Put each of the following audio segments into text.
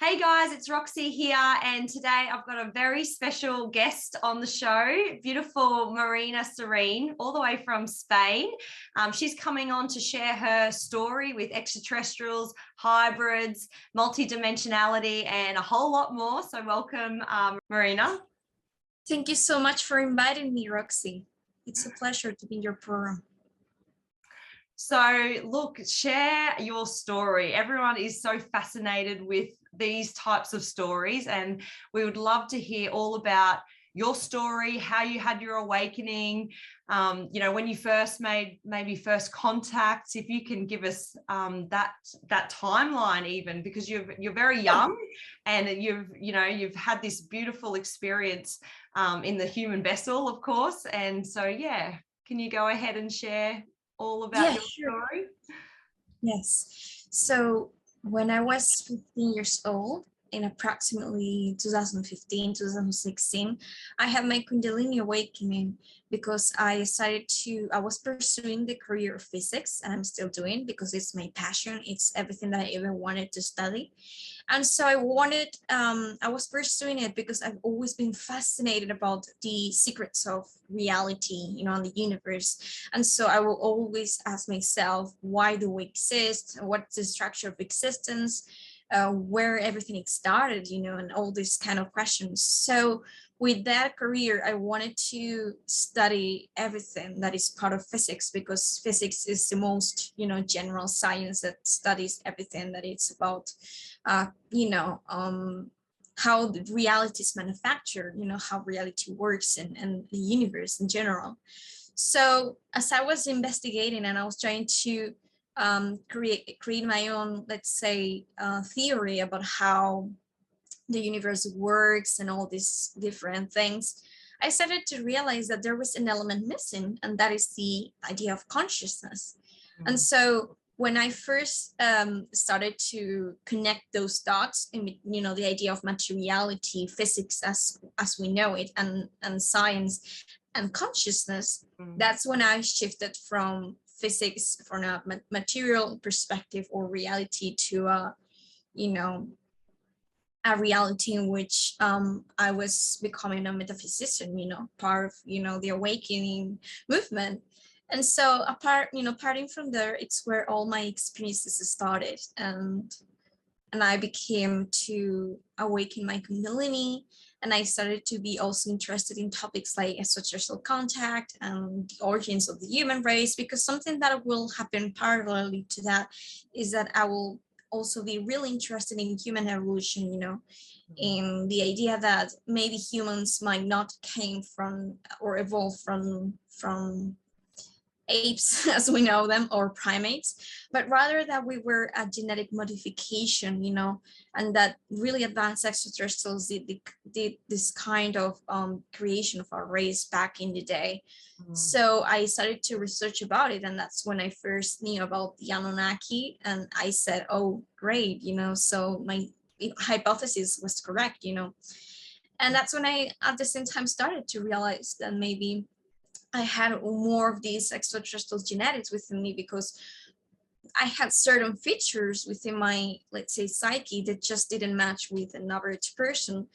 Hey guys, it's Roxy here, and today I've got a very special guest on the show, beautiful Marina Seren, all the way from Spain. She's coming on to share her story with extraterrestrials, hybrids, multidimensionality, and a whole lot more. So welcome, Marina. Thank you so much for inviting me, Roxy. It's a pleasure to be in your program. So look, share your story. Everyone is so fascinated with these types of stories, and we would love to hear all about your story, how you had your awakening, when you first made maybe first contacts. If you can give us that timeline, even because you're very young, and you've had this beautiful experience in the human vessel, of course. And so, yeah, can you go ahead and share all about your story? Yes. So when I was 15 years old, in approximately 2015, 2016, I had my Kundalini awakening because I was pursuing the career of physics, and I'm still doing because it's my passion. It's everything that I ever wanted to study. And so I was pursuing it because I've always been fascinated about the secrets of reality, and the universe. And so I will always ask myself, why do we exist? What's the structure of existence? Where everything started, and all these kind of questions. So with that career, I wanted to study everything that is part of physics, because physics is the most, general science that studies everything that it's about, how the reality is manufactured, how reality works, and the universe in general. So as I was investigating and I was trying to create my own, let's say, theory about how the universe works and all these different things, I started to realize that there was an element missing, and that is the idea of consciousness. And so when I first started to connect those dots, and the idea of materiality, physics as we know it, and science and consciousness, that's when I shifted from physics, from a material perspective or reality, to a reality in which I was becoming a metaphysician, part of the awakening movement. And so parting from there, it's where all my experiences started, and I became to awaken my Kundalini. And I started to be also interested in topics like extraterrestrial contact and the origins of the human race, because something that will happen parallelly to that is that I will also be really interested in human evolution, in the idea that maybe humans might not came from or evolve from apes as we know them, or primates, but rather that we were a genetic modification, and that really advanced extraterrestrials did this kind of creation of our race back in the day. So I started to research about it, and that's when I first knew about the Anunnaki, and I said, oh great, so my hypothesis was correct, and that's when I at the same time started to realize that maybe I had more of these extraterrestrial genetics within me, because I had certain features within my, let's say, psyche that just didn't match with an average person.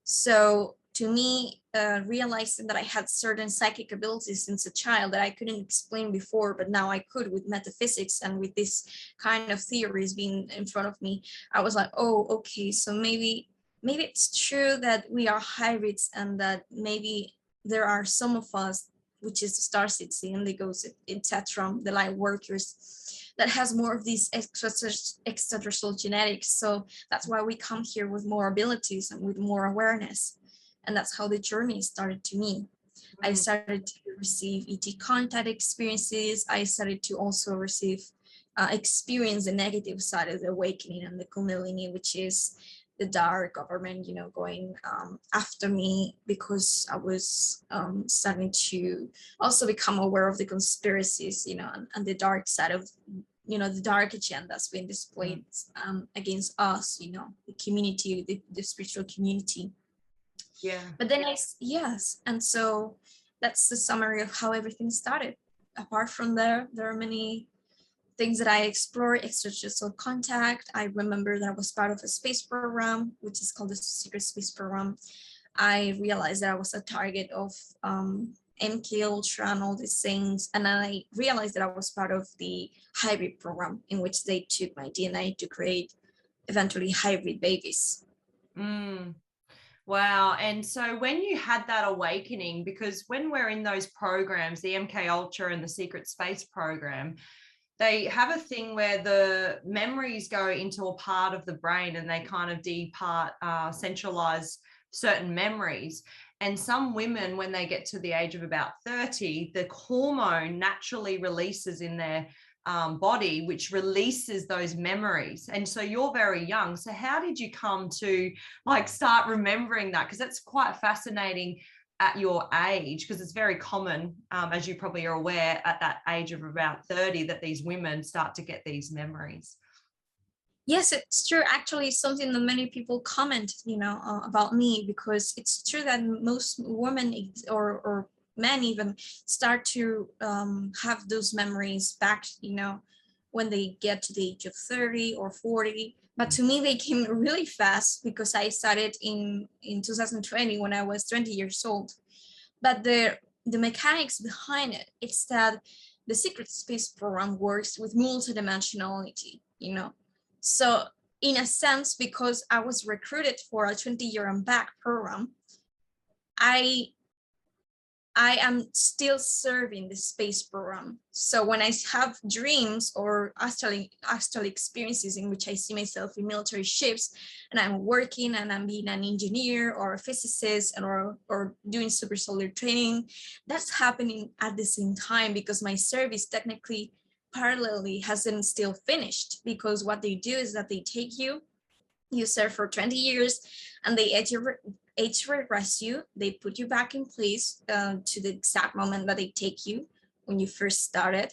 So to me, realizing that I had certain psychic abilities since a child that I couldn't explain before, but now I could with metaphysics and with this kind of theories being in front of me, I was like, oh, okay, so maybe it's true that we are hybrids, and that maybe there are some of us, which is the starseeds, the indigos, etc., the light workers, that has more of these extraterrestrial genetics. So that's why we come here with more abilities and with more awareness. And that's how the journey started to me. I started to receive ET contact experiences. I started to also experience the negative side of the awakening and the Kundalini, which is the dark government, going after me, because I was starting to also become aware of the conspiracies, and the dark side of, the dark agendas being displayed against us, the community, the spiritual community. Yeah. But then yes. And so that's the summary of how everything started. Apart from there are many things that I explored, extraterrestrial contact. I remember that I was part of a space program, which is called the Secret Space Program. I realized that I was a target of MK Ultra and all these things. And I realized that I was part of the hybrid program, in which they took my DNA to create eventually hybrid babies. Wow. And so when you had that awakening, because when we're in those programs, the MK Ultra and the Secret Space Program, they have a thing where the memories go into a part of the brain and they kind of centralize certain memories. And some women, when they get to the age of about 30, the hormone naturally releases in their body, which releases those memories. And so you're very young. So how did you come to like start remembering that? Because that's quite fascinating at your age, because it's very common, as you probably are aware, at that age of about 30, that these women start to get these memories. Yes, it's true. Actually, something that many people comment, about me, because it's true that most women or men even start to have those memories back, when they get to the age of 30 or 40. But to me, they came really fast because I started in 2020 when I was 20 years old. But the mechanics behind it, it's that the Secret Space Program works with multidimensionality, So in a sense, because I was recruited for a 20-year and back program, I am still serving the space program. So when I have dreams or astral experiences in which I see myself in military ships and I'm working and I'm being an engineer or a physicist or doing super soldier training, that's happening at the same time, because my service technically parallelly hasn't still finished, because what they do is that they take you serve for 20 years and they age regress you, they put you back in place to the exact moment that they take you when you first started,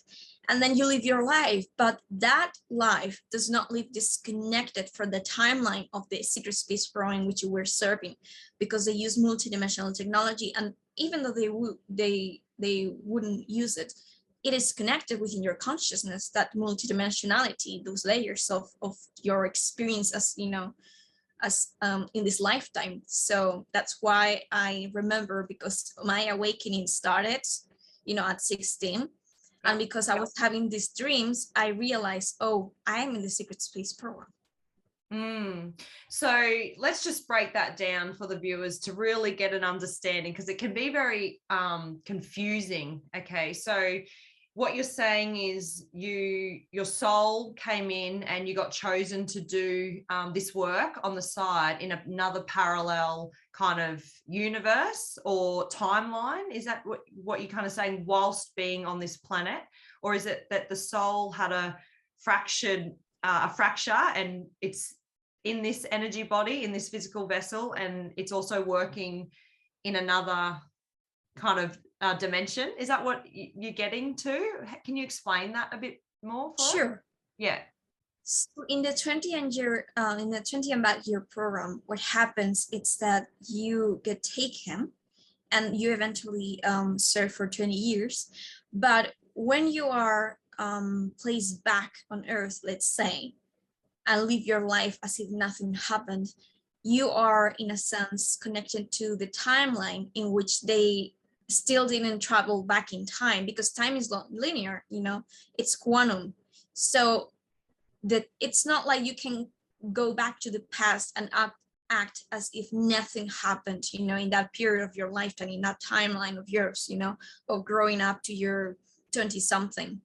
and then you live your life. But that life does not live disconnected from the timeline of the Secret Space Program in which you were serving, because they use multidimensional technology, and even though they wouldn't use it, it is connected within your consciousness, that multidimensionality, those layers of your experience as in this lifetime. So that's why I remember, because my awakening started at 16, and because I was having these dreams, I realized, oh, I'm in the Secret Space Program. So let's just break that down for the viewers to really get an understanding, because it can be very confusing. Okay, so what you're saying is your soul came in and you got chosen to do this work on the side in another parallel kind of universe or timeline. Is that what you're kind of saying, whilst being on this planet? Or is it that the soul had a fracture and it's in this energy body, in this physical vessel, and it's also working in another kind of dimension? Is that what you're getting to? Can you explain that a bit more for Sure. us? Yeah. So in the 20 and back year program, what happens is that you get taken and you eventually serve for 20 years. But when you are placed back on Earth, let's say, and live your life as if nothing happened, you are in a sense connected to the timeline in which they still didn't travel back in time, because time is not linear, it's quantum. So that it's not like you can go back to the past and act as if nothing happened, in that period of your lifetime, in that timeline of yours, of growing up to your 20 something.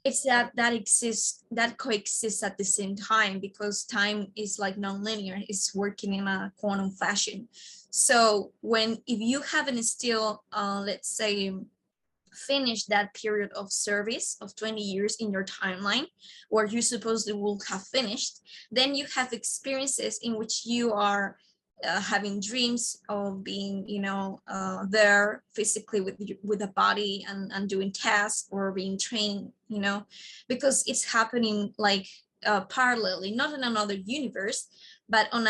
It's that exists, that coexists at the same time, because time is like non-linear, it's working in a quantum fashion. So if you haven't still let's say finished that period of service of 20 years in your timeline where you supposedly will have finished, then you have experiences in which you are having dreams of being there physically with a body and doing tasks or being trained, because it's happening like parallelly, not in another universe, but on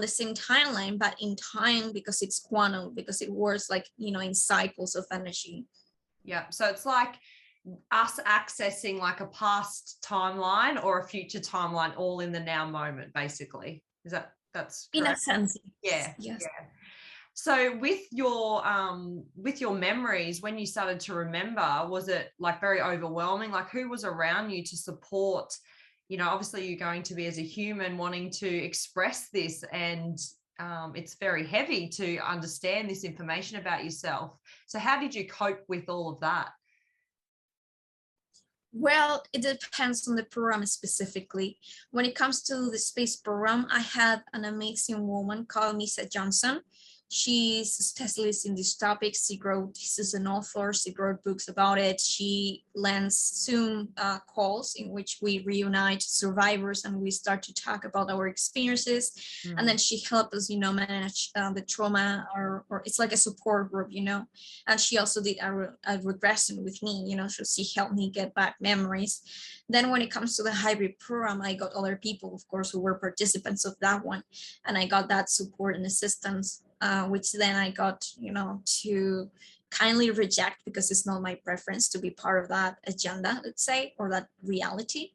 the same timeline, but in time, because it's quantum, because it works like in cycles of energy. Yeah, so it's like us accessing like a past timeline or a future timeline all in the now moment, basically. That's correct? In a sense, Yeah. yes. Yeah. So with your memories, when you started to remember, was it like very overwhelming? Like who was around you to support? You know, obviously you're going to be as a human wanting to express this, and it's very heavy to understand this information about yourself. So how did you cope with all of that? Well, it depends on the program specifically. When it comes to the space program, I had an amazing woman called Misa Johnson. She's a specialist in these topics. She's an author. She wrote books about it. She lends Zoom calls in which we reunite survivors and we start to talk about our experiences. Mm-hmm. And then she helped us, manage the trauma, or it's like a support group, And she also did a regression with me, so she helped me get back memories. Then when it comes to the hybrid program, I got other people, of course, who were participants of that one. And I got that support and assistance. Which then I got, to kindly reject because it's not my preference to be part of that agenda, let's say, or that reality.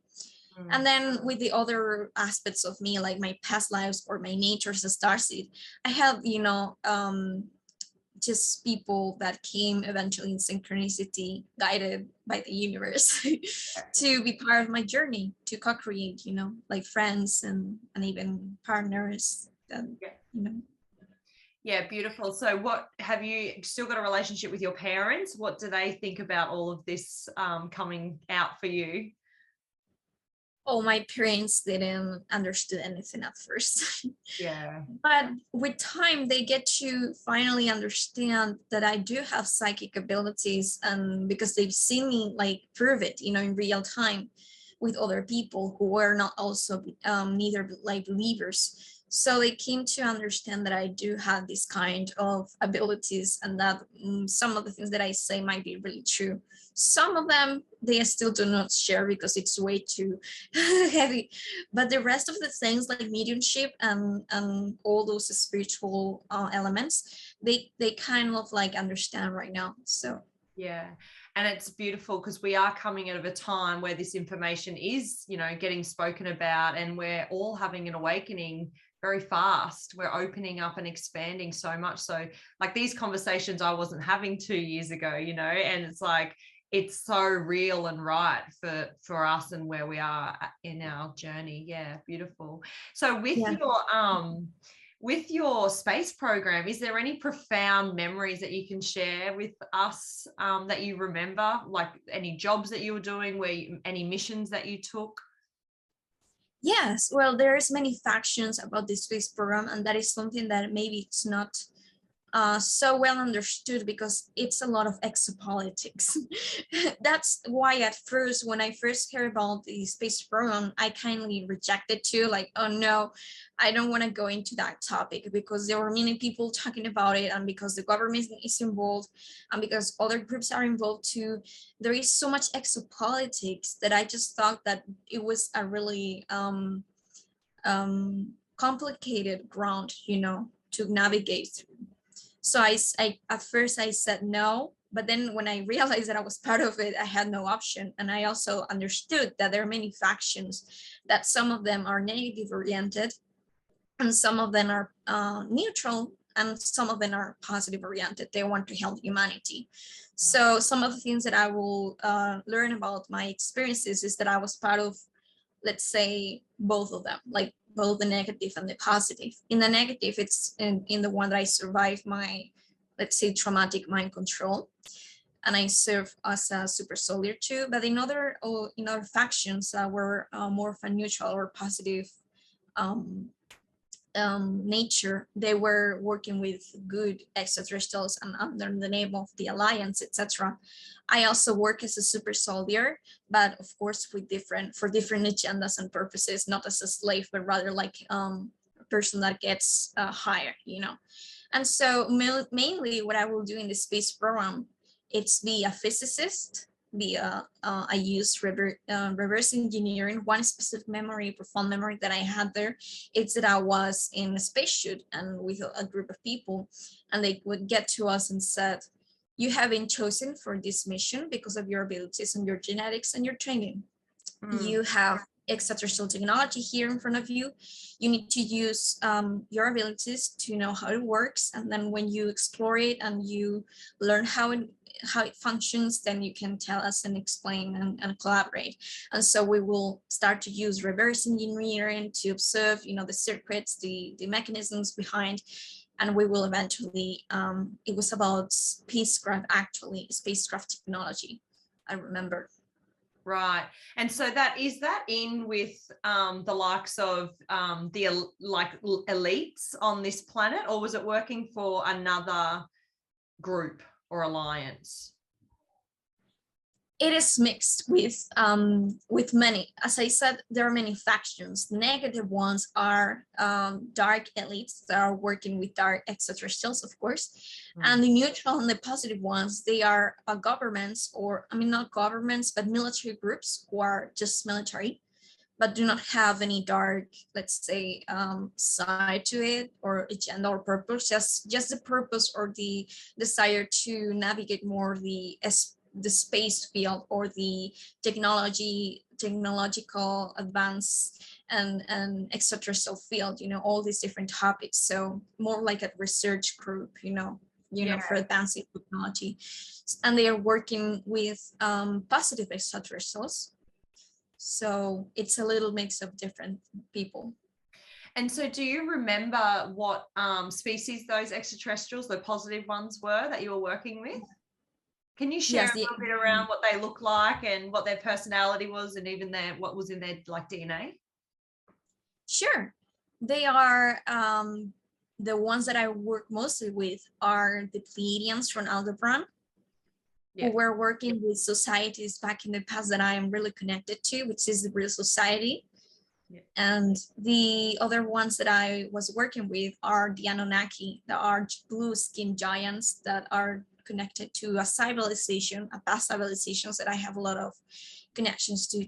Mm. And then with the other aspects of me, like my past lives or my nature as a starseed, I have, just people that came eventually in synchronicity, guided by the universe to be part of my journey, to co-create, like friends and even partners that, Yeah, beautiful. So what, have you still got a relationship with your parents? What do they think about all of this coming out for you? Oh, my parents didn't understand anything at first. Yeah. But with time, they get to finally understand that I do have psychic abilities, and because they've seen me like prove it, in real time with other people who were not also neither like believers. So they came to understand that I do have this kind of abilities, and that some of the things that I say might be really true. Some of them, they still do not share because it's way too heavy. But the rest of the things like mediumship and all those spiritual elements, they kind of like understand right now. So yeah, and it's beautiful because we are coming out of a time where this information is, getting spoken about, and we're all having an awakening very fast. We're opening up and expanding so much. So like these conversations I wasn't having 2 years ago, and it's like, it's so real and right for us and where we are in our journey. Yeah, beautiful. So with your space program, is there any profound memories that you can share with us that you remember, like any jobs that you were doing, any missions that you took? Yes, well, there's many factions about this space program, and that is something that maybe it's not so well understood because it's a lot of exopolitics. That's why at first, when I first heard about the space program, I kindly rejected too, like, oh no, I don't want to go into that topic because there were many people talking about it, and because the government is involved, and because other groups are involved too. There is so much exopolitics that I just thought that it was a really complicated ground, to navigate through. So I at first I said no, but then when I realized that I was part of it, I had no option. And I also understood that there are many factions, that some of them are negative oriented, and some of them are neutral, and some of them are positive oriented. They want to help humanity. So some of the things that I will learn about my experiences is that I was part of, let's say, both of them, like both the negative and the positive. In the negative, it's in the one that I survived my, let's say, traumatic mind control, and I serve as a super soldier too. But in other factions were more of a neutral or positive nature. They were working with good extraterrestrials and under the name of the Alliance, etc. I also work as a super soldier, but of course for different agendas and purposes, not as a slave, but rather like a person that gets hired, And so mainly what I will do in the space program, it's be a physicist, I use reverse engineering. One specific profound memory that I had there, it's that I was in a space shoot and with a group of people, and they would get to us and said, you have been chosen for this mission because of your abilities and your genetics and your training. You have extraterrestrial technology here in front of you. You need to use your abilities to know how it works, and then when you explore it and you learn how it functions, then you can tell us and explain and collaborate. And so we will start to use reverse engineering to observe, you know, the circuits, the mechanisms behind, and we will eventually, it was about spacecraft, actually, spacecraft technology, I remember. Right. And so that is that in with the likes of the like elites on this planet, or was it working for another group or alliance? It is mixed with many. As I said, there are many factions. The negative ones are dark elites that are working with dark extraterrestrials, of course. And the neutral and the positive ones, they are governments, or I mean, not governments, but military groups who are just military, but do not have any dark, let's say, side to it, or agenda or purpose, just the purpose or the desire to navigate more the space field or the technological advance and extraterrestrial field, you know, all these different topics. So more like a research group, you know, for advancing technology. And they are working with positive extraterrestrials. So it's a little mix of different people. And so do you remember what species those extraterrestrials, the positive ones, were that you were working with? Can you share a little bit around what they look like and what their personality was, and even what was in their like DNA? Sure. They are the ones that I work mostly with are the Pleiadians from Aldebaran. Yeah. Who were working with societies back in the past that I am really connected to, which is the Real Society. Yeah. And the other ones that I was working with are the Anunnaki, the blue skin giants that are connected to a civilization, a past civilizations that I have a lot of connections to.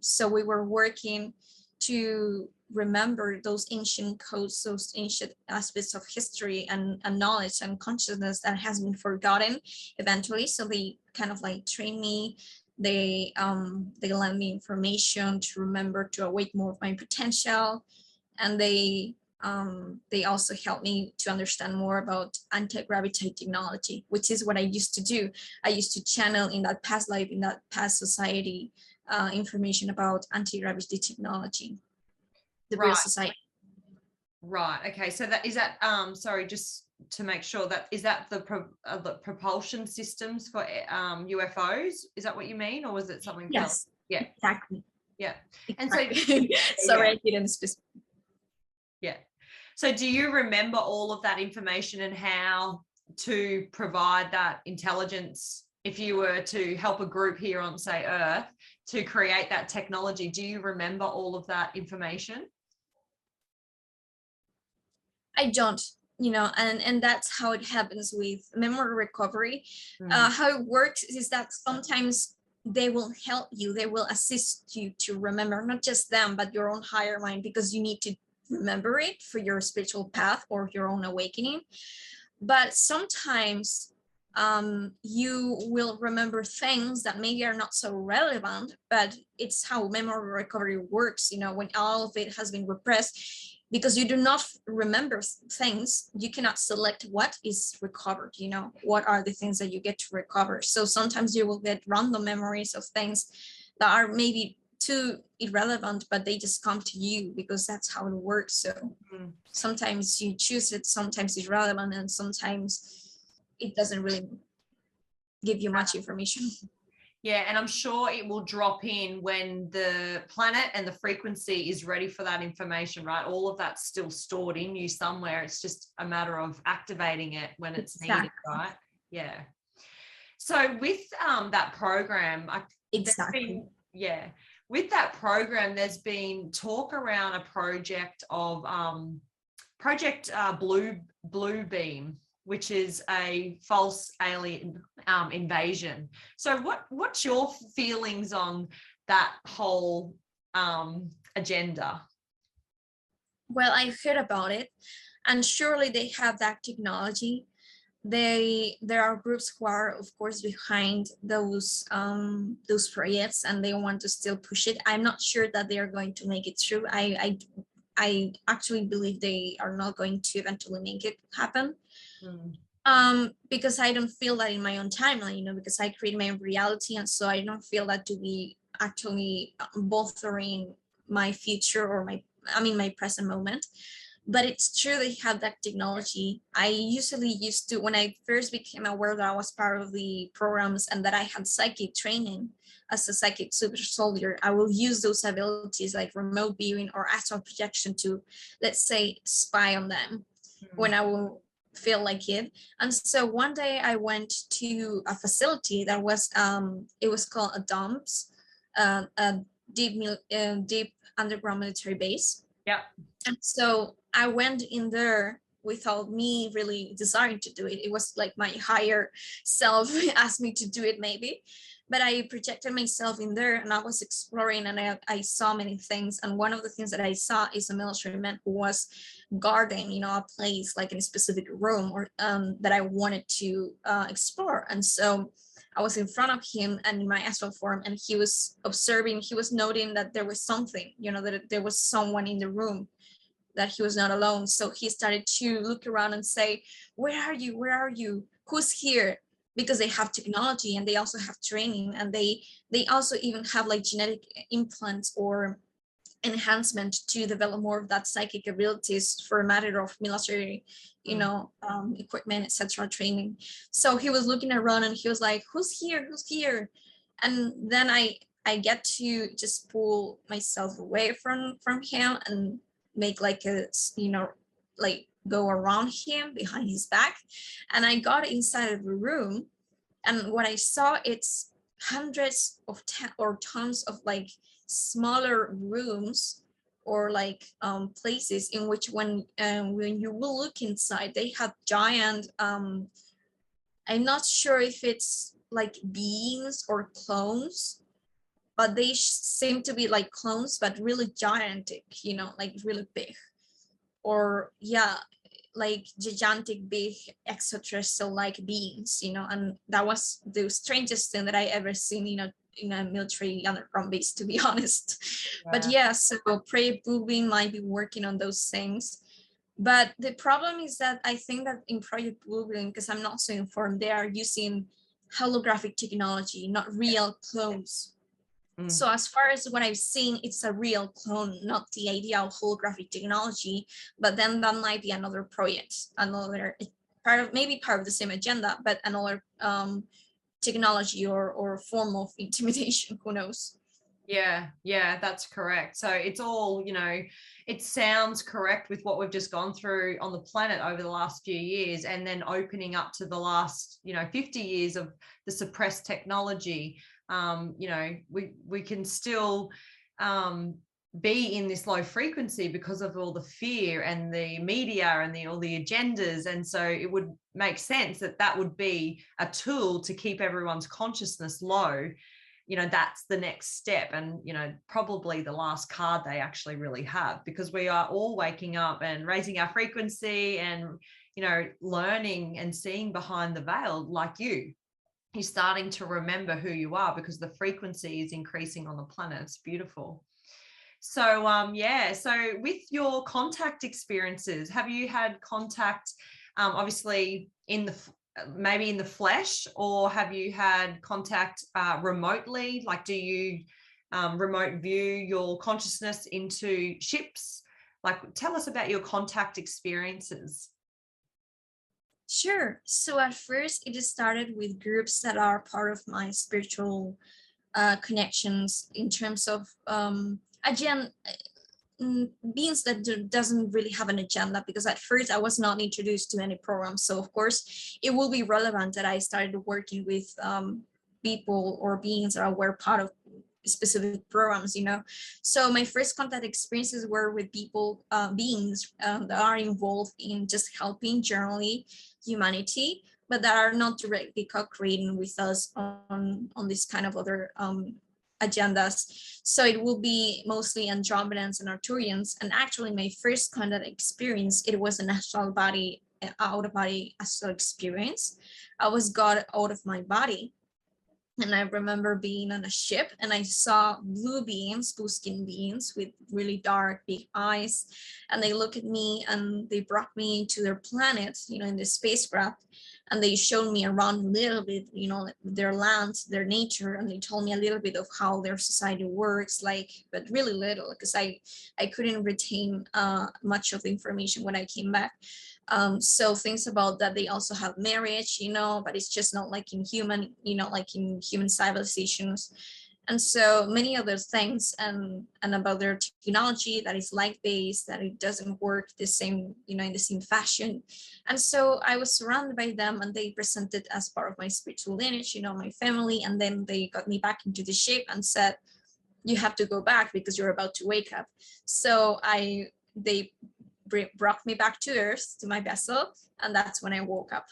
So we were working to remember those ancient codes, those ancient aspects of history and knowledge and consciousness that has been forgotten eventually. So they kind of like train me. They lend me information to remember, to awake more of my potential, and they also help me to understand more about anti-gravity technology, which is what I used to do. I used to channel in that past life, in that past society, information about anti-gravity technology, the Real Society. Right. Okay. So that is that. Sorry, just to make sure, that is that the propulsion systems for UFOs. Is that what you mean, or was it something else? Yeah. Exactly. Yeah. Exactly. And so, sorry, I didn't specify. Yeah. So do you remember all of that information and how to provide that intelligence if you were to help a group here on, say, Earth to create that technology? Do you remember all of that information? I don't, you know, and that's how it happens with memory recovery. How it works is that sometimes they will help you, they will assist you to remember, not just them, but your own higher mind, because you need to remember it for your spiritual path or your own awakening. But sometimes you will remember things that maybe are not so relevant, but it's how memory recovery works, you know, when all of it has been repressed. Because you do not remember things, you cannot select what is recovered, you know, what are the things that you get to recover. So sometimes you will get random memories of things that are maybe too irrelevant, but they just come to you because that's how it works. So sometimes you choose it, sometimes it's relevant, and sometimes it doesn't really give you much information. Yeah, and I'm sure it will drop in when the planet and the frequency is ready for that information, right? All of that's still stored in you somewhere. It's just a matter of activating it when it's needed, right? Yeah. So with that program, with that program, there's been talk around a project of Project Blue Beam, which is a false alien invasion. So what's your feelings on that whole agenda? Well, I've heard about it, and surely they have that technology. there are groups who are, of course, behind those projects, and they want to still push it. I'm not sure that they are going to make it through. I actually believe they are not going to eventually make it happen. Because I don't feel that in my own timeline, you know, because I create my own reality, and so I don't feel that to be actually bothering my future or my present moment. But it's true they have that technology. I usually used to, when I first became aware that I was part of the programs and that I had psychic training as a psychic super soldier, I will use those abilities like remote viewing or astral projection to, let's say, spy on them when I will feel like it. And so one day I went to a facility that was it was called a dumps, a deep underground military base. Yeah. And so I went in there without me really desiring to do it. It was like my higher self asked me to do it maybe. But I projected myself in there and I was exploring, and I saw many things. And one of the things that I saw is a military man who was guarding, you know, a place like in a specific room or that I wanted to explore. And so I was in front of him and in my astral form, and he was observing, he was noting that there was something, you know, that there was someone in the room, that he was not alone. So he started to look around and say, where are you? Where are you? Who's here? Because they have technology and they also have training, and they also even have like genetic implants or enhancement to develop more of that psychic abilities for a matter of military, you know, equipment, etc., training. So he was looking around and he was like, who's here? Who's here? And then I get to just pull myself away from him and make like a, you know, like go around him behind his back. And I got inside of the room, and what I saw, it's hundreds of or tons of like smaller rooms or like places in which when you will look inside, they have giant I'm not sure if it's like beings or clones, but they seem to be like clones, but really gigantic, you know, like really big. Or yeah, like gigantic big extraterrestrial like beings, you know. And that was the strangest thing that I ever seen, you know, in a military underground base, to be honest. Wow. But yeah, so Project Bluebeam might be working on those things. But the problem is that I think that in Project Bluebeam, because I'm not so informed, they are using holographic technology, not real clones. So as far as what I've seen, it's a real clone, not the idea of holographic technology. But then that might be another project, another part of, maybe part of the same agenda, but another technology or form of intimidation. Who knows? Yeah, that's correct. So it's all, you know, it sounds correct with what we've just gone through on the planet over the last few years, and then opening up to the last, you know, 50 years of the suppressed technology. You know, we can still be in this low frequency because of all the fear and the media and all the agendas. And so it would make sense that that would be a tool to keep everyone's consciousness low. You know, that's the next step, and, you know, probably the last card they actually really have, because we are all waking up and raising our frequency and, you know, learning and seeing behind the veil. Like you're starting to remember who you are because the frequency is increasing on the planet. It's beautiful. So yeah, so with your contact experiences, have you had contact obviously in the maybe in the flesh, or have you had contact remotely? Like, do you remote view your consciousness into ships? Like, tell us about your contact experiences. Sure. So at first it started with groups that are part of my spiritual connections, in terms of beings that doesn't really have an agenda, because at first I was not introduced to any program. So of course it will be relevant that I started working with people or beings that were part of specific programs, you know. So my first contact experiences were with people, beings that are involved in just helping generally humanity, but that are not directly co-creating with us on this kind of other agendas. So it will be mostly Andromedans and Arcturians. And actually my first contact experience, it was an astral body out of body astral experience. I was got out of my body. And I remember being on a ship and I saw blue beings, blue skin beings with really dark, big eyes. And they looked at me and they brought me to their planet, in the spacecraft. And they showed me around a little bit, their land, their nature. And they told me a little bit of how their society works, but really little, because I couldn't retain much of the information when I came back. So things about that, they also have marriage, but it's just not like in human, like in human civilizations. And so many other things, and about their technology that is light-based, that it doesn't work the same, in the same fashion. And so I was surrounded by them, and they presented as part of my spiritual lineage, my family. And then they got me back into the ship and said, you have to go back because you're about to wake up. So they brought me back to Earth, to my vessel, and that's when I woke up.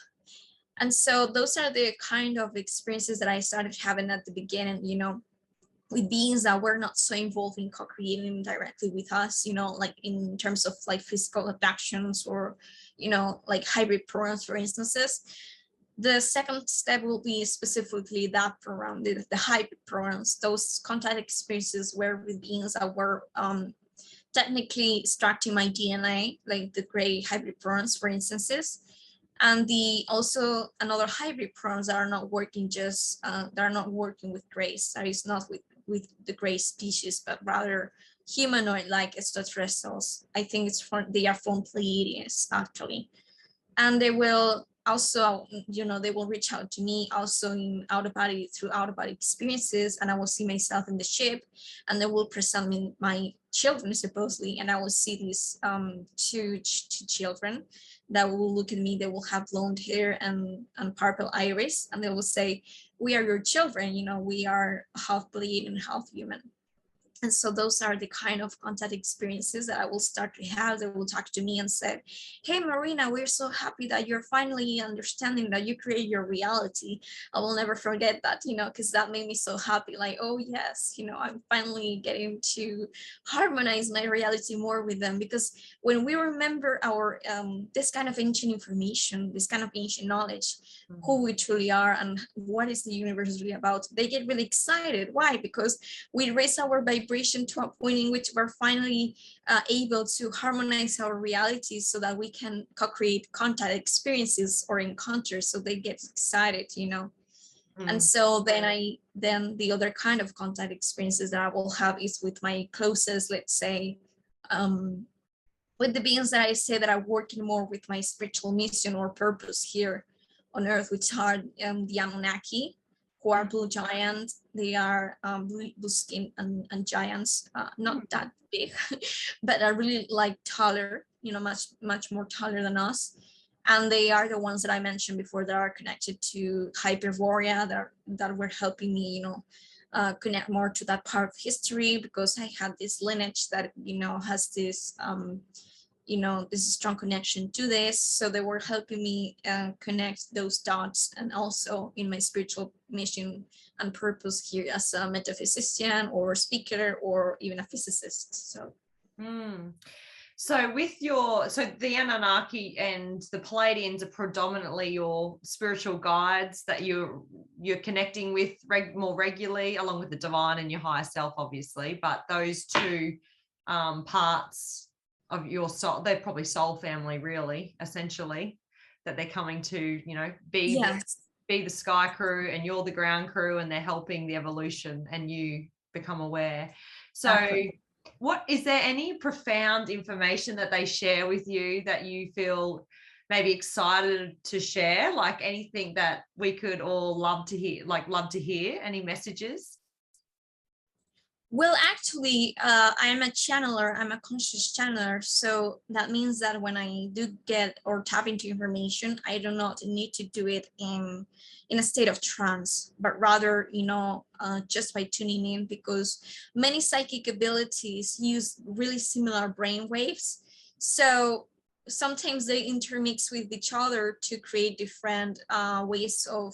And so those are the kind of experiences that I started having at the beginning, with beings that were not so involved in co-creating directly with us, like in terms of like physical abductions or, like hybrid programs, for instances. The second step will be specifically that program, the hybrid programs. Those contact experiences were with beings that were technically extracting my DNA, like the gray hybrid prawns, for instances. And also another hybrid prawns that are not working with grays. That is not with the gray species, but rather humanoid-like extraterrestrials. I think they are from Pleiadians, actually. And they will also, they will reach out to me also through out-of-body experiences, and I will see myself in the ship, and they will present me my children, supposedly, and I will see these two children that will look at me. They will have blonde hair and purple iris, and they will say, we are your children, we are half Pleiadian, half human. And so those are the kind of contact experiences that I will start to have. They will talk to me and say, hey, Marina, we're so happy that you're finally understanding that you create your reality. I will never forget that, because that made me so happy. Like, oh, yes, I'm finally getting to harmonize my reality more with them. Because when we remember our this kind of ancient information, this kind of ancient knowledge, who we truly are and what is the universe really about, they get really excited. Why? Because we raise our vibration to a point in which we're finally able to harmonize our realities so that we can co-create contact experiences or encounters. So they get excited, And so then the other kind of contact experiences that I will have is with my closest, let's say, with the beings that I say that are working more with my spiritual mission or purpose here on Earth, which are the Anunnaki, who are blue giants. They are blue skin and giants, not that big, but are really taller, much more taller than us. And they are the ones that I mentioned before that are connected to Hyperborea, that were helping me, connect more to that part of history, because I had this lineage that, has this this strong connection to this. So they were helping me connect those dots, and also in my spiritual mission and purpose here as a metaphysician or speaker or even a physicist. So So the Anunnaki and the Pleiadians are predominantly your spiritual guides that you're connecting with more regularly, along with the divine and your higher self, obviously. But those two parts of your soul, they're probably soul family, really, essentially, that they're coming to, be the sky crew, and you're the ground crew, and they're helping the evolution, and you become aware. So exactly. What is there any profound information that they share with you that you feel maybe excited to share, like anything that we could all love to hear, any messages? Well, actually, I'm a channeler. I'm a conscious channeler. So that means that when I do get or tap into information, I do not need to do it in a state of trance, but rather, just by tuning in, because many psychic abilities use really similar brain waves. So sometimes they intermix with each other to create different ways of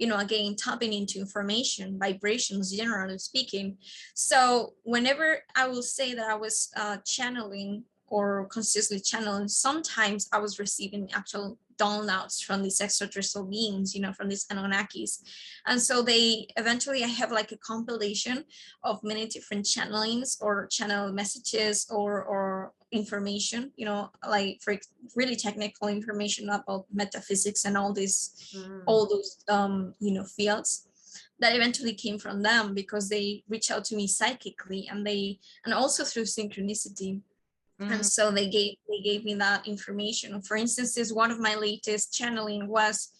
again, tapping into information, vibrations, generally speaking. So whenever I will say that I was channeling or consciously channeling, sometimes I was receiving actual downloads from these extraterrestrial beings, you know, from these Anunnakis. And so they eventually, I have like a compilation of many different channelings or channel messages or information, you know, like for really technical information about metaphysics and all these, all those, you know, fields that eventually came from them, because they reach out to me psychically, and also through synchronicity. And so they gave me that information. For instance, this one of my latest channeling was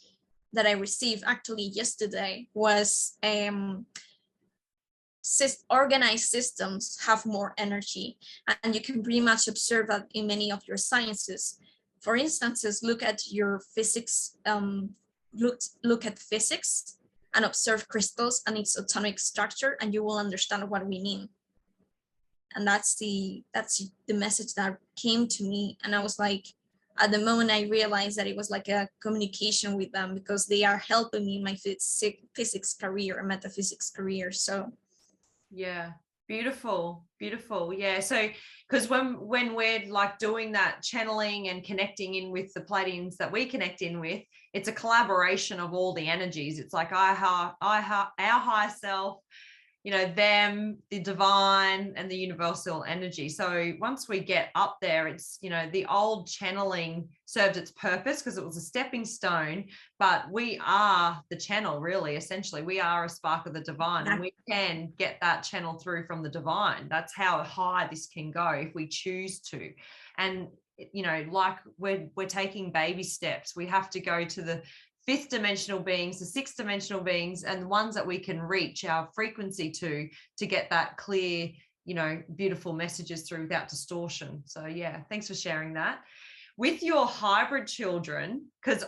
that I received actually yesterday was organized systems have more energy, and you can pretty much observe that in many of your sciences. For instance, look at your physics, look at physics and observe crystals and its atomic structure, and you will understand what we mean. And that's the message that came to me. And I was like, at the moment I realized that it was like a communication with them, because they are helping me in my physics career and metaphysics career. So yeah, beautiful. Yeah, so because when we're like doing that channeling and connecting in with the Pleiadians that we connect in with, it's a collaboration of all the energies. It's like our higher self, you know, them, the divine, and the universal energy. So once we get up there, it's, you know, the old channeling served its purpose because it was a stepping stone, but we are the channel, really. Essentially, we are a spark of the divine, and we can get that channel through from the divine. That's how high this can go if we choose to. And, you know, like we're taking baby steps. We have to go to the fifth dimensional beings, the sixth dimensional beings, and the ones that we can reach our frequency to get that clear, you know, beautiful messages through without distortion. So yeah, thanks for sharing that. With your hybrid children, because,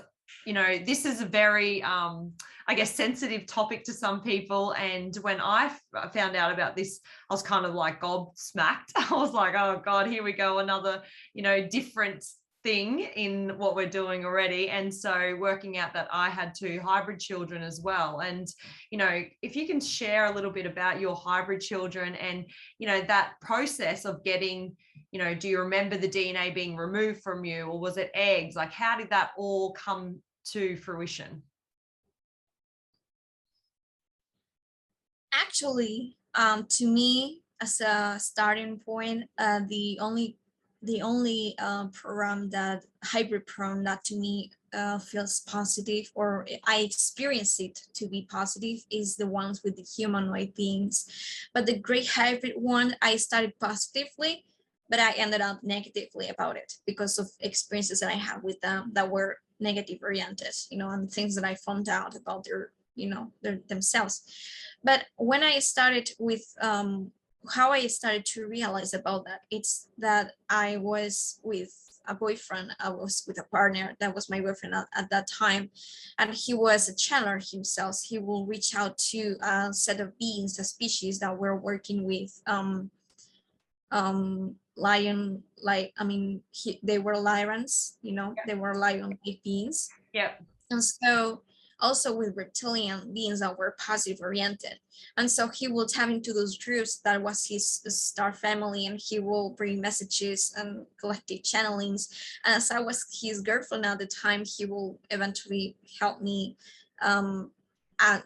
you know, this is a very, I guess, sensitive topic to some people. And when I found out about this, I was kind of like gobsmacked. I was like, oh God, here we go, another, you know, different thing in what we're doing already. And so working out that I had 2 hybrid children as well. And, you know, if you can share a little bit about your hybrid children and, you know, that process of getting, you know, do you remember the DNA being removed from you, or was it eggs? Like, how did that all come to fruition? actually, to me, as a starting point, the only program, that hybrid program that to me feels positive, or I experience it to be positive, is the ones with the humanoid beings. But the great hybrid one, I started positively, but I ended up negatively about it because of experiences that I had with them that were negative oriented, you know, and things that I found out about their, you know, themselves. But when I started with how I started to realize about that, it's that I was with a boyfriend, I was with a partner that was my boyfriend at that time, and he was a channeler himself. He will reach out to a set of beings, a species that were working with lion, like, I mean, they were lions, you know, they were lion beings. Yeah. And so also with reptilian beings that were positive oriented. And so he will tap into those groups that was his star family, and he will bring messages and collective channelings. And as I was his girlfriend at the time, he will eventually help me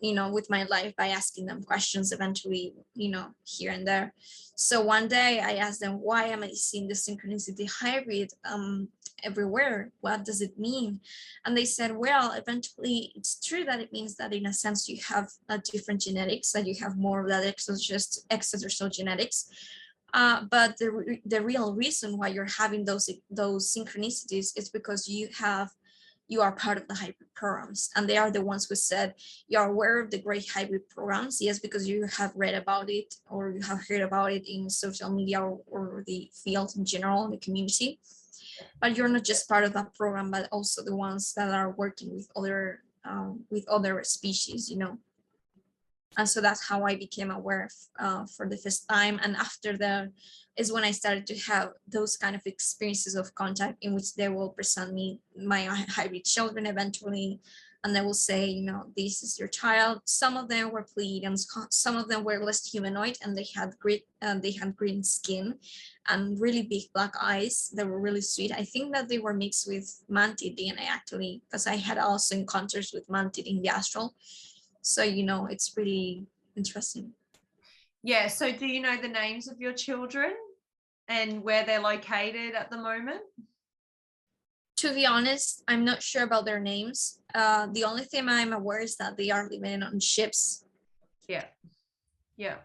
you know, with my life by asking them questions eventually, you know, here and there. So one day I asked them, why am I seeing the synchronicity hybrid everywhere? What does it mean? And they said, well, eventually it's true that it means that in a sense you have different genetics, that you have more of that extraterrestrial genetics. But the real reason why you're having those synchronicities is because you are part of the hybrid programs, and they are the ones who said you are aware of the great hybrid programs. Yes, because you have read about it or you have heard about it in social media or the field in general, the community, but you're not just part of that program, but also the ones that are working with other species, you know. And so that's how I became aware of, for the first time. And after that is when I started to have those kind of experiences of contact in which they will present me my hybrid children eventually, and they will say, you know, this is your child. Some of them were Pleiadians, some of them were less humanoid, and they had green skin and really big black eyes. They were really sweet. I think that they were mixed with mantid DNA actually, because I had also encounters with mantid in the astral. So, you know, it's pretty interesting. Yeah. So do you know the names of your children and where they're located at the moment? To be honest, I'm not sure about their names. The only thing I'm aware is that they are living on ships. Yeah. Yeah.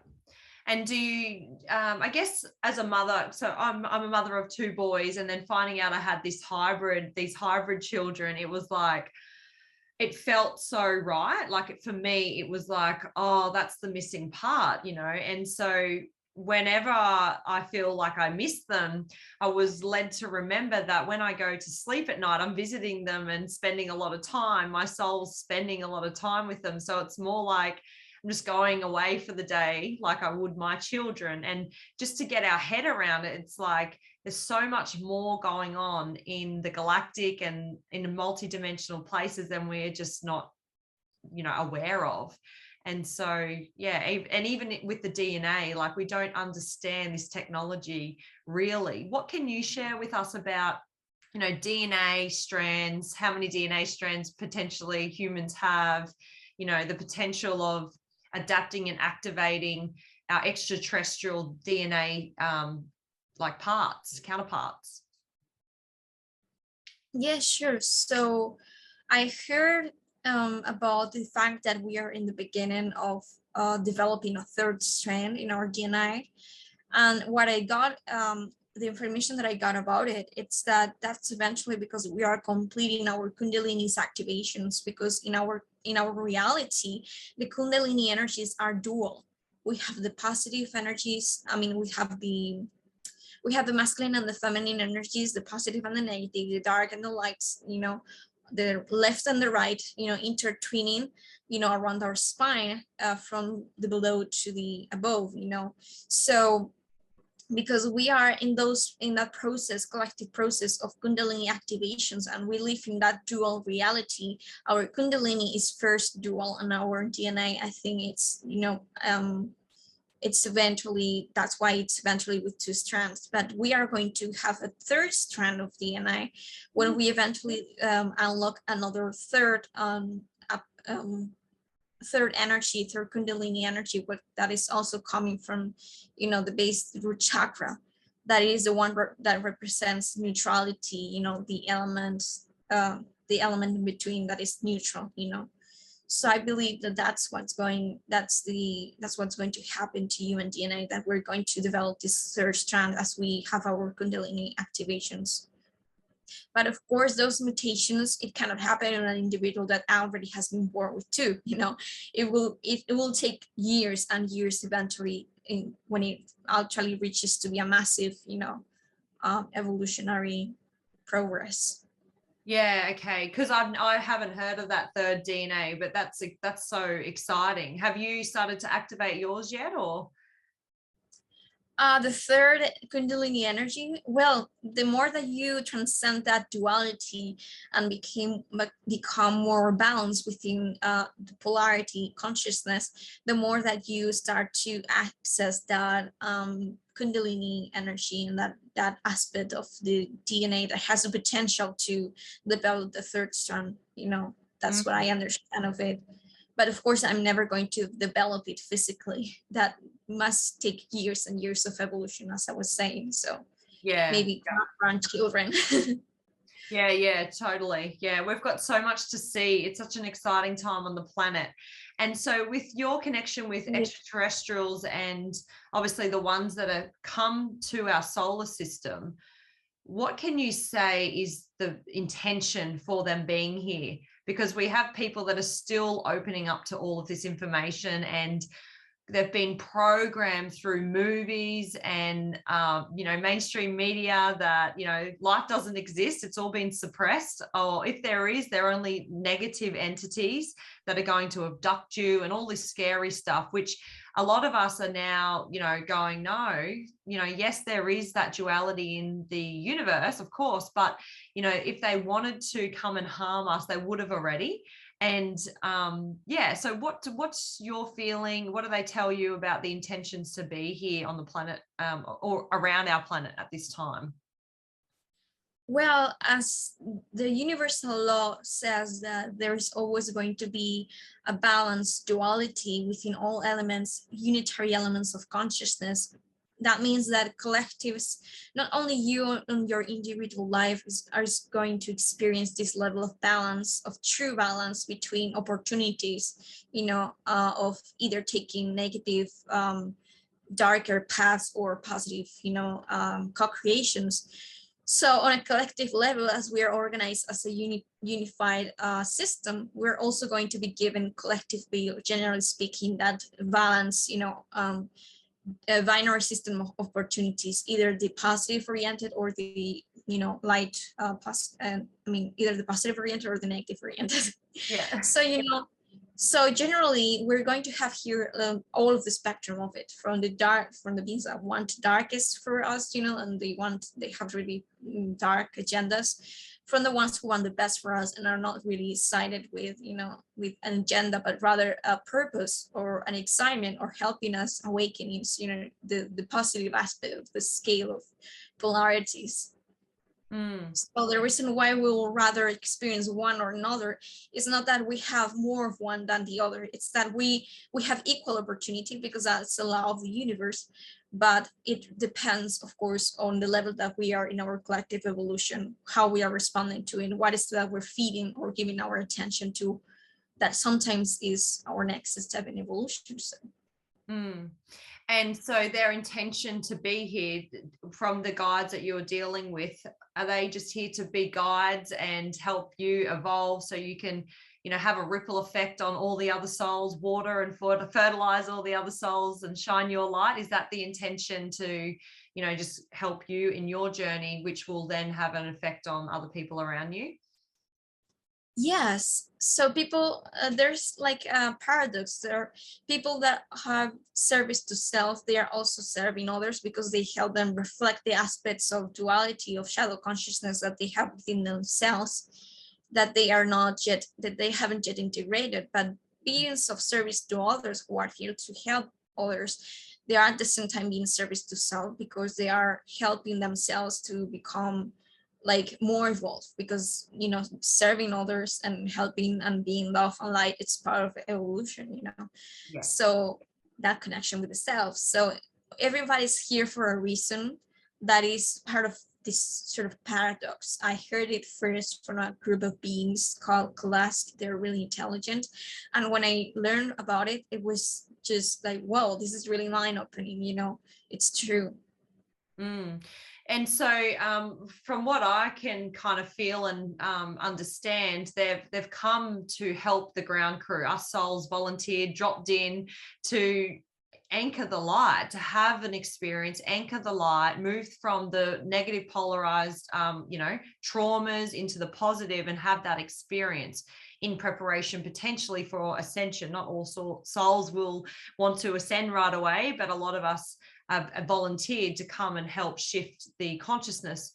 And do you, I guess as a mother, so I'm a mother of 2 boys, and then finding out I had these hybrid children, it was like, it felt so right. Like for me, it was like, oh, that's the missing part, you know? And so whenever I feel like I miss them, I was led to remember that when I go to sleep at night, I'm visiting them and spending a lot of time. My soul's spending a lot of time with them. So it's more like I'm just going away for the day like I would my children. And just to get our head around it, it's like there's so much more going on in the galactic and in multi-dimensional places than we're just not, you know, aware of. And so, yeah, and even with the DNA, like we don't understand this technology really. What can you share with us about, you know, DNA strands, how many DNA strands potentially humans have, you know, the potential of adapting and activating our extraterrestrial DNA like counterparts? Yeah, sure. So I heard about the fact that we are in the beginning of developing a third strand in our DNA. And what I got, the information that I got about it, it's that's eventually because we are completing our Kundalini's activations, because in our reality, the Kundalini energies are dual. We have the positive energies. I mean, we have the masculine and the feminine energies, the positive and the negative, the dark and the lights, you know, the left and the right, you know, intertwining, you know, around our spine, from the below to the above, you know. So because we are in that process, collective process of Kundalini activations, and we live in that dual reality. Our Kundalini is first dual, and our DNA, I think it's, you know, it's eventually, that's why it's eventually with 2 strands, but we are going to have a third strand of DNA when we eventually unlock another third energy, third Kundalini energy, that is also coming from, you know, the base root chakra. That is the one that represents neutrality, you know, the element in between that is neutral, you know. So I believe that that's what's going to happen to human DNA, that we're going to develop this third strand as we have our Kundalini activations. But of course, those mutations, it cannot happen in an individual that already has been born with 2. You know, it will take years and years eventually when it actually reaches to be a massive, you know, evolutionary progress. Yeah, okay. Because I haven't heard of that third DNA, but that's so exciting. Have you started to activate yours yet, or? The third Kundalini energy, well, the more that you transcend that duality and become more balanced within the polarity consciousness, the more that you start to access that Kundalini energy and that aspect of the DNA that has the potential to develop the third strand. You know, that's what I understand of it. But of course, I'm never going to develop it physically. That must take years and years of evolution, as I was saying. So yeah, maybe grandchildren. Yeah, totally. Yeah, we've got so much to see. It's such an exciting time on the planet. And so with your connection with extraterrestrials and obviously the ones that have come to our solar system, what can you say is the intention for them being here? Because we have people that are still opening up to all of this information, and they've been programmed through movies and you know, mainstream media that, you know, life doesn't exist. It's all been suppressed, or if there is, they're only negative entities that are going to abduct you and all this scary stuff, which a lot of us are now, going, no, yes, there is that duality in the universe, of course, but, if they wanted to come and harm us, they would have already. And so what's your feeling? What do they tell you about the intentions to be here on the planet, or around our planet at this time? Well, as the universal law says that there is always going to be a balanced duality within all elements, unitary elements of consciousness. That means that collectives, not only you in your individual life are going to experience this level of balance, of true balance between opportunities, of either taking negative, darker paths or positive, co-creations. So on a collective level, as we are organized as a unified system, we're also going to be given collectively, generally speaking, that balance, a binary system of opportunities, either the positive oriented or the, light, either the positive oriented or the negative oriented. Yeah. So generally, we're going to have here all of the spectrum of it, from the beings that want darkest for us, and they have really dark agendas, from the ones who want the best for us and are not really sided with, with an agenda, but rather a purpose or an excitement or helping us awakening, the positive aspect of the scale of polarities. So the reason why we will rather experience one or another is not that we have more of one than the other. It's that we have equal opportunity, because that's the law of the universe. But it depends, of course, on the level that we are in our collective evolution, how we are responding to it, and what is that we're feeding or giving our attention to. That sometimes is our next step in evolution. So. And so their intention to be here, from the guides that you're dealing with, are they just here to be guides and help you evolve so you can, have a ripple effect on all the other souls, water and fertilize all the other souls and shine your light? Is that the intention, to, just help you in your journey, which will then have an effect on other people around you? Yes. So people, there's like a paradox. There are people that have service to self. They are also serving others because they help them reflect the aspects of duality, of shadow consciousness that they have within themselves, that they haven't yet integrated. But beings of service to others who are here to help others, they are at the same time being service to self, because they are helping themselves to become like more evolved, because serving others and helping and being love and light, it's part of evolution. Yeah. So that connection with the self. So everybody's here for a reason. That is part of this sort of paradox. I heard it first from a group of beings called Kalask. They're really intelligent, and when I learned about it, it was just like, whoa, this is really mind opening. It's true. And so from what I can kind of feel and understand, they've come to help the ground crew. Us souls volunteered, dropped in to anchor the light, to have an experience, anchor the light, move from the negative polarized, traumas into the positive, and have that experience in preparation potentially for ascension. Not all souls will want to ascend right away, but a lot of us volunteered to come and help shift the consciousness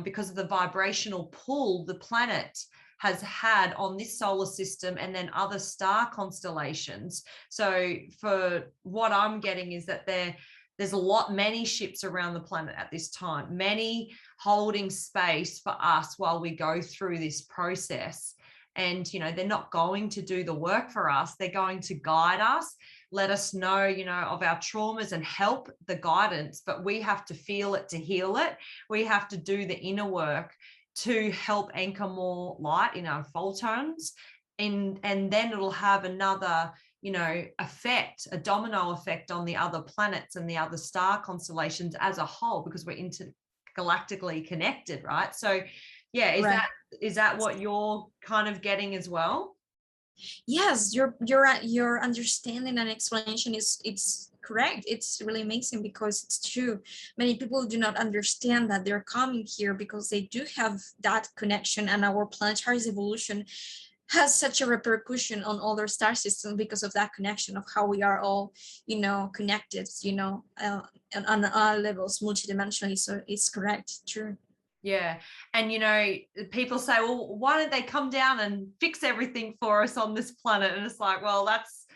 because of the vibrational pull the planet has had on this solar system and then other star constellations. So for what I'm getting is that there's many ships around the planet at this time, many holding space for us while we go through this process. And, they're not going to do the work for us. They're going to guide us, let us know, of our traumas and help the guidance, but we have to feel it to heal it. We have to do the inner work to help anchor more light in our photons. And then it'll have another, effect, a domino effect on the other planets and the other star constellations as a whole, because we're intergalactically connected, right? So yeah, is that what you're kind of getting as well? Yes, your understanding and explanation it's correct. It's really amazing, because it's true. Many people do not understand that they're coming here because they do have that connection, and our planetary evolution has such a repercussion on other star systems because of that connection of how we are all, connected, on all levels, multidimensionally. So it's correct, true. Yeah. And, people say, well, why don't they come down and fix everything for us on this planet? And it's like, well, that's,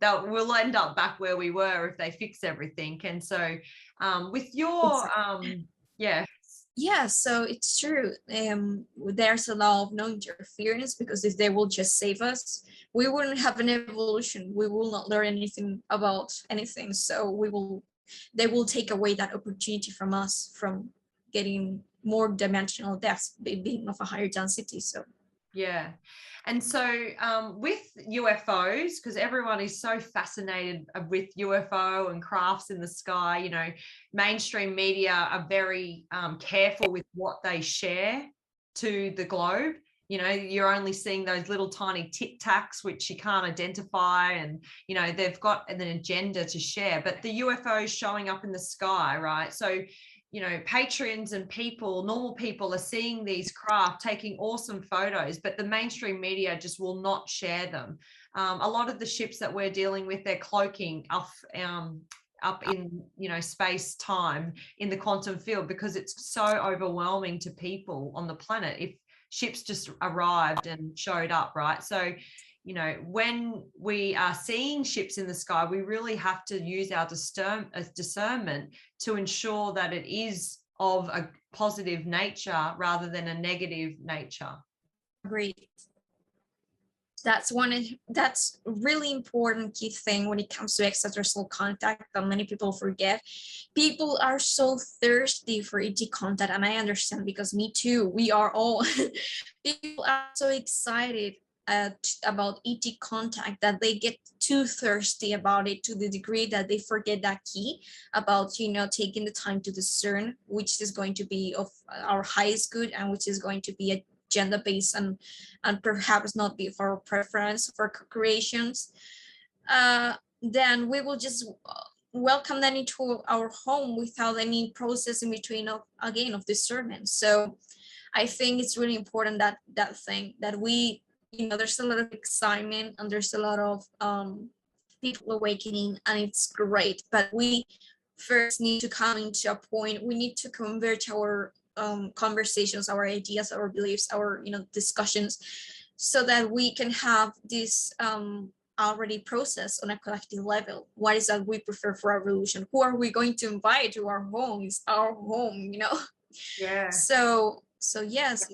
that we'll end up back where we were if they fix everything. And so with your, yeah, so it's true. There's a law of no interference, because if they will just save us, we wouldn't have an evolution. We will not learn anything about anything. So they will take away that opportunity from us, from getting more dimensional depths, being of a higher density. So yeah. And so with UFOs, because everyone is so fascinated with UFO and crafts in the sky, mainstream media are very careful with what they share to the globe. You're only seeing those little tiny tic tacs, which you can't identify. And, they've got an agenda to share. But the UFOs showing up in the sky, right? So, patrons and normal people are seeing these craft, taking awesome photos, but the mainstream media just will not share them. A lot of the ships that we're dealing with, they're cloaking up in, space time in the quantum field, because it's so overwhelming to people on the planet if ships just arrived and showed up, right? So, when we are seeing ships in the sky, we really have to use our discernment to ensure that it is of a positive nature rather than a negative nature. Great. That's really important key thing when it comes to extraterrestrial contact that many people forget. People are so thirsty for ET contact, and I understand, because me too. We are all people are so excited about ET contact that they get too thirsty about it, to the degree that they forget that key about taking the time to discern which is going to be of our highest good and which is going to be agenda based and perhaps not be for our preference for creations. Then we will just welcome them into our home without any process in between of discernment. So I think it's really important that thing that we, there's a lot of excitement and there's a lot of people awakening, and it's great, but we first need to come into a point. We need to converge our conversations, our ideas, our beliefs, our discussions, so that we can have this already processed on a collective level. What is that we prefer for our revolution? Who are we going to invite to our home? It's our home, Yeah. So yes,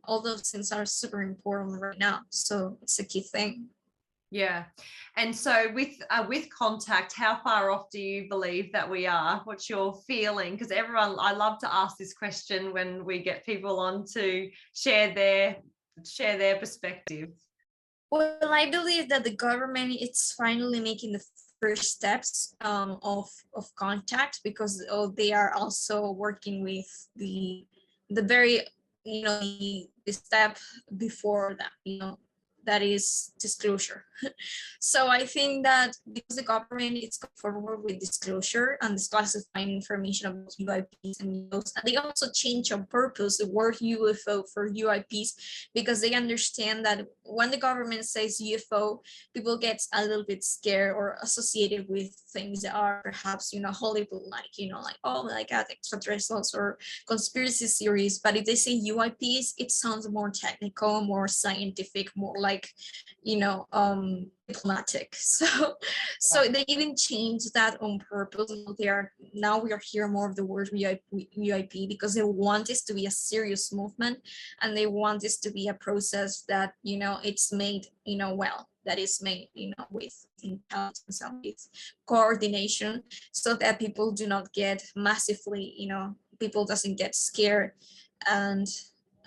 all those things are super important right now. So it's a key thing. Yeah. And so with contact, how far off do you believe that we are? What's your feeling? Because I love to ask this question when we get people on to share their perspective. Well, I believe that the government is finally making the first steps of contact, because they are also working with the very the step before that, that is disclosure. So I think that because the government is going forward with disclosure and disclassifying information about UIPs and UFOs, and they also change on purpose the word UFO for UIPs, because they understand that when the government says UFO, people get a little bit scared or associated with things that are perhaps Hollywood like oh my god, extraterrestrials or conspiracy theories. But if they say UIPs, it sounds more technical, more scientific, more like diplomatic. So they even changed that on purpose. Now we are hearing more of the word UIP, because they want this to be a serious movement, and they want this to be a process that it's made well, that is made with intelligence and with coordination, so that people do not get massively people doesn't get scared.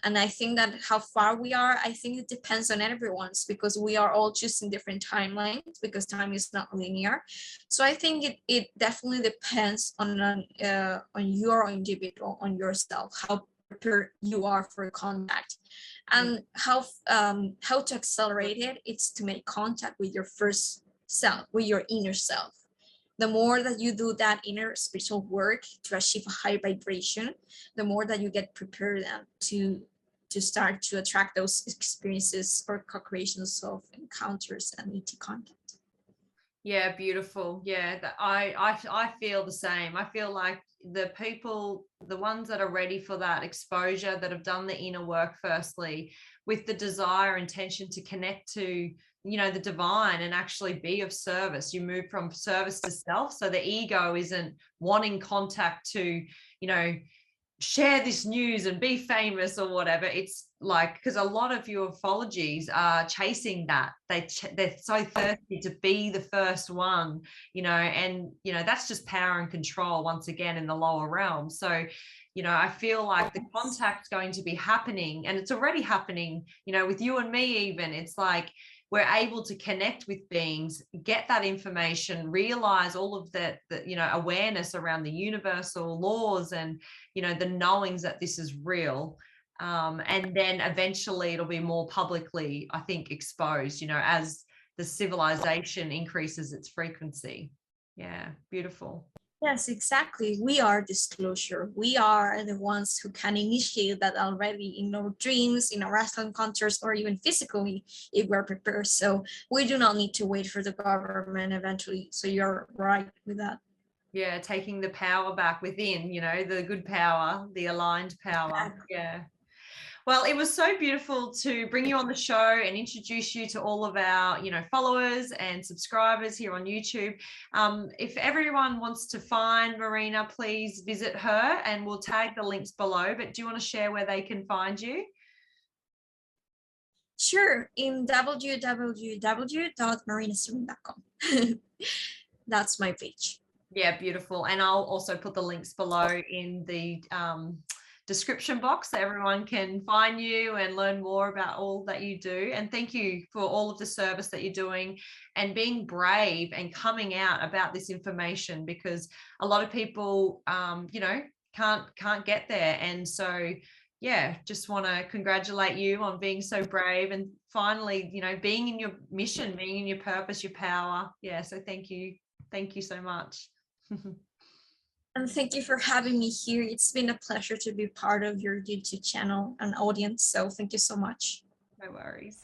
And I think that how far we are, I think it depends on everyone's, because we are all choosing different timelines, because time is not linear. So I think it definitely depends on your individual, on yourself, how prepared you are for contact, and how to accelerate it. It's to make contact with your first self, with your inner self. The more that you do that inner spiritual work to achieve a high vibration, the more that you get prepared to to start to attract those experiences or co-creations of encounters and ET content. Yeah, beautiful. Yeah, I feel the same. I feel like the people, the ones that are ready for that exposure, that have done the inner work firstly, with the desire, intention to connect to, the divine and actually be of service. You move from service to self. So the ego isn't wanting contact to, share this news and be famous or whatever. It's like, because a lot of ufologies are chasing that. They're so thirsty to be the first one, and that's just power and control once again in the lower realm. So I feel like the contact's going to be happening, and it's already happening, with you and me. Even it's like we're able to connect with beings, get that information, realize all of that awareness around the universal laws and, the knowings that this is real. And then eventually it'll be more publicly, I think, exposed, as the civilization increases its frequency. Yeah, beautiful. Yes, exactly. We are disclosure. We are the ones who can initiate that already in our dreams, in our astral encounters, or even physically if we're prepared. So we do not need to wait for the government eventually. So you're right with that. Yeah, taking the power back within, the good power, the aligned power. Yeah. Well, it was so beautiful to bring you on the show and introduce you to all of our, followers and subscribers here on YouTube. If everyone wants to find Marina, please visit her, and we'll tag the links below. But do you want to share where they can find you? Sure, in www.marinaseren.com. That's my page. Yeah, beautiful. And I'll also put the links below in the description box so everyone can find you and learn more about all that you do. And thank you for all of the service that you're doing and being brave and coming out about this information, because a lot of people can't get there. And so just want to congratulate you on being so brave and finally being in your mission, being in your purpose, your power. So thank you so much. And thank you for having me here. It's been a pleasure to be part of your YouTube channel and audience. So thank you so much. No worries.